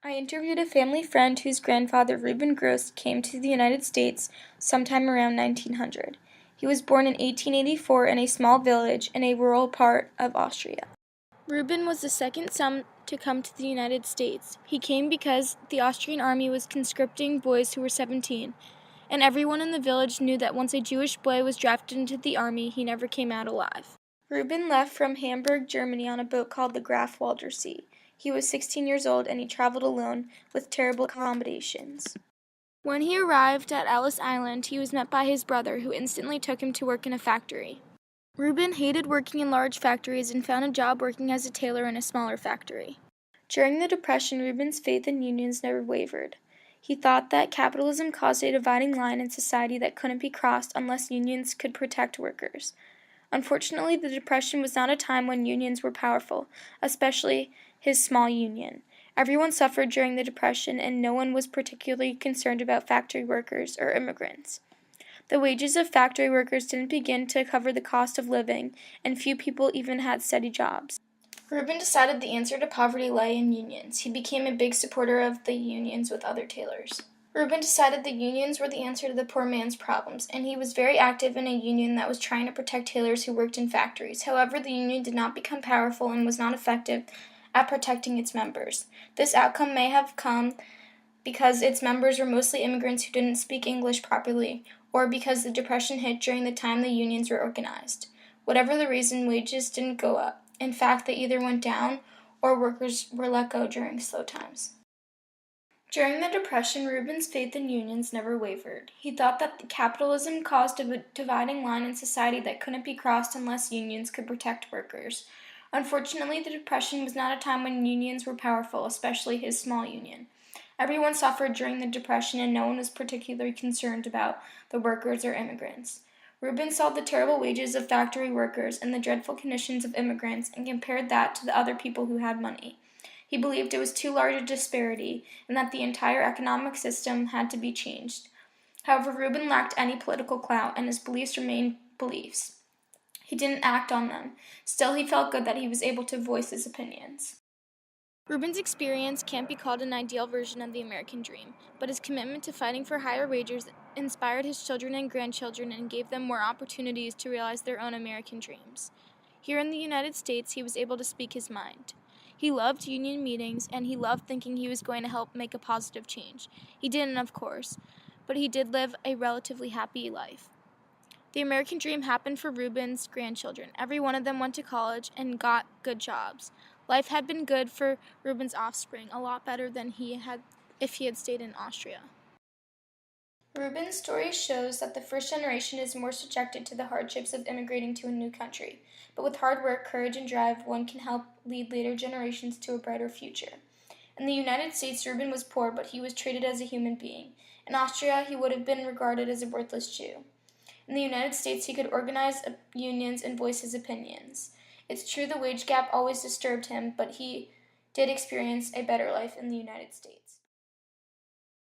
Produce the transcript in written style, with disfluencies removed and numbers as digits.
I interviewed a family friend whose grandfather, Reuben Gross, came to the United States sometime around 1900. He was born in 1884 in a small village in a rural part of Austria. Reuben was the second son to come to the United States. He came because the Austrian army was conscripting boys who were 17, and everyone in the village knew that once a Jewish boy was drafted into the army, he never came out alive. Reuben left from Hamburg, Germany on a boat called the Graf Walder Sea. He was 16 years old and he traveled alone with terrible accommodations. When he arrived at Ellis Island, he was met by his brother, who instantly took him to work in a factory. Reuben hated working in large factories and found a job working as a tailor in a smaller factory. During the Depression, Reuben's faith in unions never wavered. He thought that capitalism caused a dividing line in society that couldn't be crossed unless unions could protect workers. Unfortunately, the Depression was not a time when unions were powerful, especially his small union. Everyone suffered during the Depression, and no one was particularly concerned about factory workers or immigrants. The wages of factory workers didn't begin to cover the cost of living, and few people even had steady jobs. Reuben decided the answer to poverty lay in unions. He became a big supporter of the unions with other tailors. Reuben decided the unions were the answer to the poor man's problems, and he was very active in a union that was trying to protect tailors who worked in factories. However, the union did not become powerful and was not effective at protecting its members. This outcome may have come because its members were mostly immigrants who didn't speak English properly, or because the Depression hit during the time the unions were organized. Whatever the reason, wages didn't go up. In fact, they either went down or workers were let go during slow times. During the Depression, Reuben's faith in unions never wavered. He thought that capitalism caused a dividing line in society that couldn't be crossed unless unions could protect workers. Unfortunately, the Depression was not a time when unions were powerful, especially his small union. Everyone suffered during the Depression, and no one was particularly concerned about the workers or immigrants. Reuben saw the terrible wages of factory workers and the dreadful conditions of immigrants and compared that to the other people who had money. He believed it was too large a disparity and that the entire economic system had to be changed. However, Reuben lacked any political clout, and his beliefs remained beliefs. He didn't act on them. Still, he felt good that he was able to voice his opinions. Reuben's experience can't be called an ideal version of the American dream, but his commitment to fighting for higher wages inspired his children and grandchildren and gave them more opportunities to realize their own American dreams. Here in the United States, he was able to speak his mind. He loved union meetings, and he loved thinking he was going to help make a positive change. He didn't, of course, but he did live a relatively happy life. The American dream happened for Reuben's grandchildren. Every one of them went to college and got good jobs. Life had been good for Reuben's offspring, a lot better than if he had stayed in Austria. Reuben's story shows that the first generation is more subjected to the hardships of immigrating to a new country, but with hard work, courage, and drive, one can help lead later generations to a brighter future. In the United States, Reuben was poor, but he was treated as a human being. In Austria, he would have been regarded as a worthless Jew. In the United States, he could organize unions and voice his opinions. It's true the wage gap always disturbed him, but he did experience a better life in the United States.